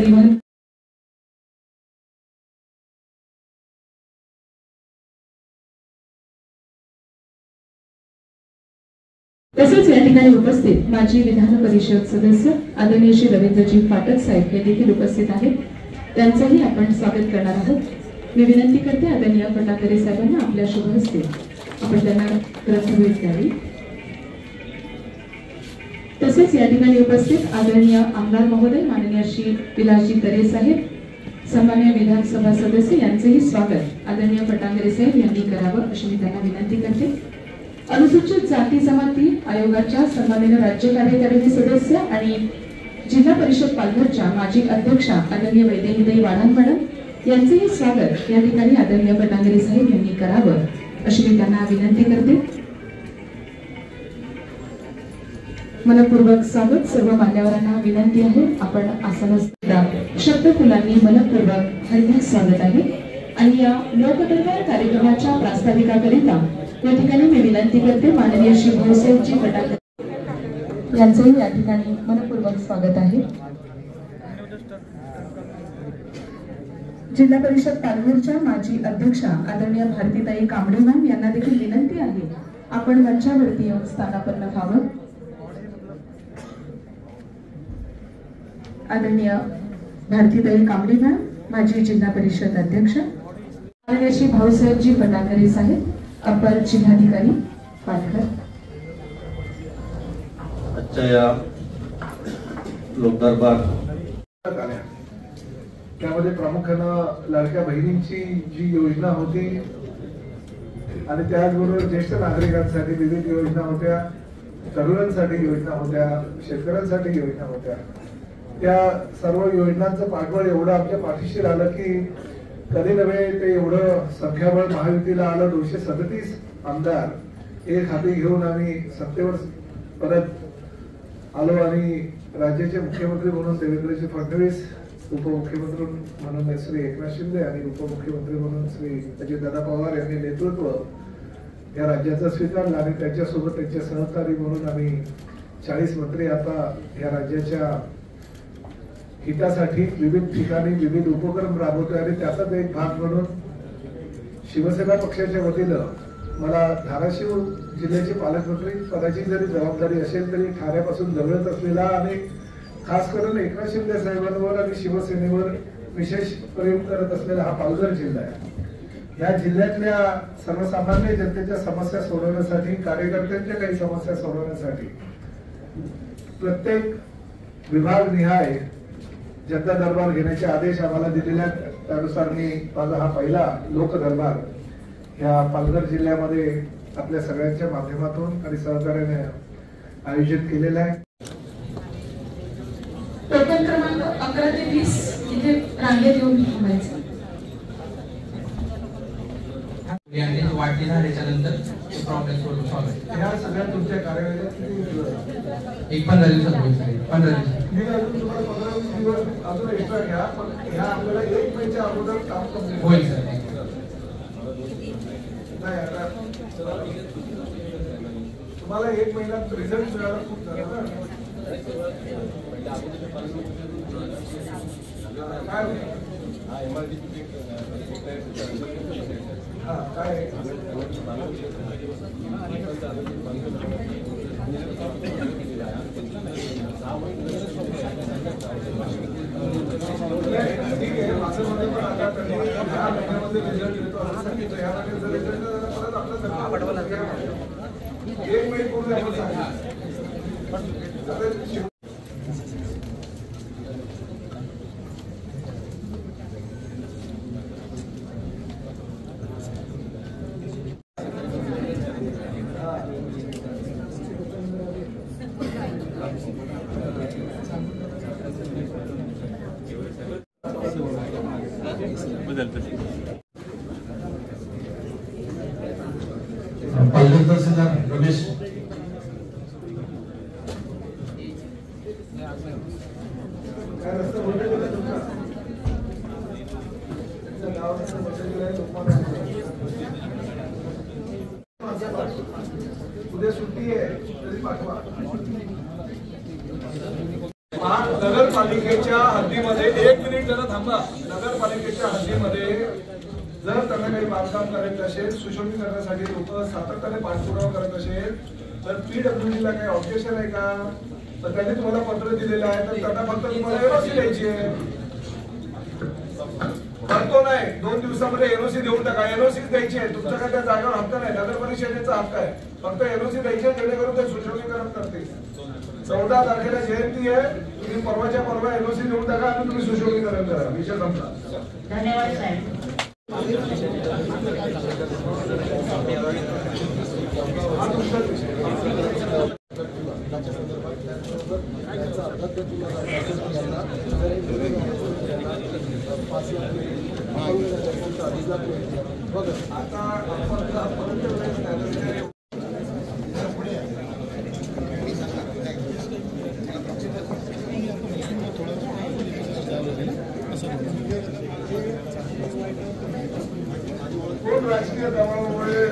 परिवहन तसेच या ठिकाणी उपस्थित माजी विधान परिषद सदस्य आदरणीय श्री रवींद्रजी पाठक साहेब हे देखील उपस्थित आहेत। त्यांचंही आपण स्वागत करणार आहोत। मी विनंती करते आदरणीय फटाकरे साहेबांना आपल्या शुभ हस्ते आपण त्यांना ग्रंथभेट द्यावी। तसेच या ठिकाणी उपस्थित आदरणीय आमदार महोदय माननीय श्री विलासजी तरे साहेब, सन्माननीय विधानसभा सदस्य यांचेही स्वागत आदरणीय फटाकरे साहेब यांनी करावं अशी मी त्यांना विनंती करते। अनुसूचित जाती जमाती आयोगाच्या सन्माननीय राज्य कार्यकारिणी सदस्य आणि जिल्हा परिषद पालघरच्या माजी अध्यक्षा आदरणीय वैदेहीताई वाढान मॅडम यांचेही स्वागत या ठिकाणी आदरणीय फटाकरे साहेब यांनी करावं अशी मी त्यांना विनंती करते। मनपूर्वक स्वागत। सर्व मान्यवरांना विनंती आहे आपण आसनस्थ शब्दफुलांनी मनपूर्वक हरियास स्वागत आहे। आणि या लोकदरबार कार्यक्रमाच्या प्रास्ताविकाकरिता या ठिकाणी मी विनंती करते माननीय श्री भाऊसाहेबजी फटाकरे यांचंही या ठिकाणी मनपूर्वक स्वागत आहे। जिल्हा परिषद पालघरच्या माजी अध्यक्षा आदरणीय भारतीताई कांबळे मॅम यांना देखील विनंती आहे आपण मंचावरती येऊन स्थानापन्न व्हावं। आदरणीय भारतीताई कांबळे मॅम माजी जिल्हा परिषद अध्यक्ष, माननीय श्री भाऊसाहेबजी फटाकरे साहेब अपर जिल्हाधिकारी पालघर। आजच्या या लोकदरबार त्यामध्ये प्रामुख्यानं लाडक्या बहिणींची जी योजना होती आणि त्याचबरोबर ज्येष्ठ नागरिकांसाठी विविध योजना होत्या, तरुणांसाठी योजना होत्या, शेतकऱ्यांसाठी योजना होत्या। त्या सर्व योजनांचं पाठबळ एवढं आमच्या पाठीशी आलं की कधी नव्हे ते एवढं संख्याबळ महायुतीला आलं। 237 आमदार एक हाती घेऊन आम्ही सत्तेवर परत आलो आणि राज्याचे मुख्यमंत्री म्हणून देवेंद्रजी फडणवीस, उपमुख्यमंत्री म्हणून श्री एकनाथ शिंदे आणि उपमुख्यमंत्री म्हणून श्री अजितदादा पवार यांनी नेतृत्व या राज्याचं स्वीकारलं आणि त्याच्यासोबत त्यांचे सहकारी म्हणून आम्ही 40 मंत्री आता या राज्याच्या हितासाठी विविध ठिकाणी विविध उपक्रम राबवतोय। आणि त्याचाच एक भाग म्हणून शिवसेना पक्षाच्या वतीनं मला धाराशिव जिल्ह्याचे पालकमंत्री पदाची जरी जबाबदारी असेल तरी ठाण्यापासून जवळच असलेला आणि खास करून एकनाथ शिंदे साहेबांवर आणि शिवसेनेवर विशेष प्रेम करत असलेला हा पालघर जिल्हा आहे। या जिल्ह्यातल्या सर्वसामान्य जनतेच्या समस्या सोडवण्यासाठी, कार्यकर्त्यांच्या काही समस्या सोडवण्यासाठी प्रत्येक विभाग निहाय जनता दरबार घेण्याचे आदेश आम्हाला दिलेले आहेत। त्यानुसार मी माझा हा पहिला लोक दरबार या पालघर जिल्ह्यामध्ये आपल्या सगळ्यांच्या माध्यमातून आणि सहकार्याने आयोजित केलेला आहे। टोकन क्रमांक 11 ते 20 इथे रांगेत येऊन थांबायचं। वाटली झाल्याच्या नंतर प्रॉब्लेम सोडून सॉल्व आहे। ह्या सगळ्या तुमच्या कार्यालयात एक 15 दिवसात होईल सर। 15 दिवस मी अजून तुम्हाला 15-20 दिवस अजून एक्स्ट्रा घ्या, पण ह्या आपल्याला 1 महिन्याच्या अगोदर काम कंप्लीट होईल सर। नाही आता तुम्हाला 1 महिन्यात रिझल्ट मिळाला खूप झाला ना। काय काय ठीक आहे, माझं म्हणणं पण आता ह्या महिन्यामध्ये रिझल्ट येतो असं सांगितलं। ह्या महिन्यात जर रिझल्ट झाला परत आपलं 1 महिना पूर्ण आपण सांगितलं। पालघर तहसीलदार रमेश उद्या सुट्टी आहे तरी पाठवा। नगरपालिकेच्या हद्दीमध्ये एक मिनिट जरा थांबा. नगरपालिकेच्या हद्दीमध्ये जर त्यांना काही बांधकाम करायचं असेल, सुशोभीकरणासाठी लोक सातत्याने पाठपुरावा करत असेल तर PWDला काही ऑब्जेक्शन आहे का? तर त्यांनी तुम्हाला पत्र दिलेलं आहे तर त्यांना फक्त तुम्हाला एनओसी द्यायची आहे. करतो नाही 2 दिवसामध्ये एनओसी देऊन टाका. एनओसी द्यायची आहे. तुमचा काय त्या जागेवर हक्क नाही, नगर परिषदेचा हक्क आहे. फक्त एनओसी द्यायची आहे जेणेकरून ते सुशोभीकरण करते. 14 तारखेला जयंती आहे, तुम्ही परवाच्या परवा एनओसी देऊन टाका आणि तुम्ही सुशोभीकरण करा. विषय संपला. धन्यवाद साहेब. हा तुमचा विषय. आता कोण राजकीय दबावामुळे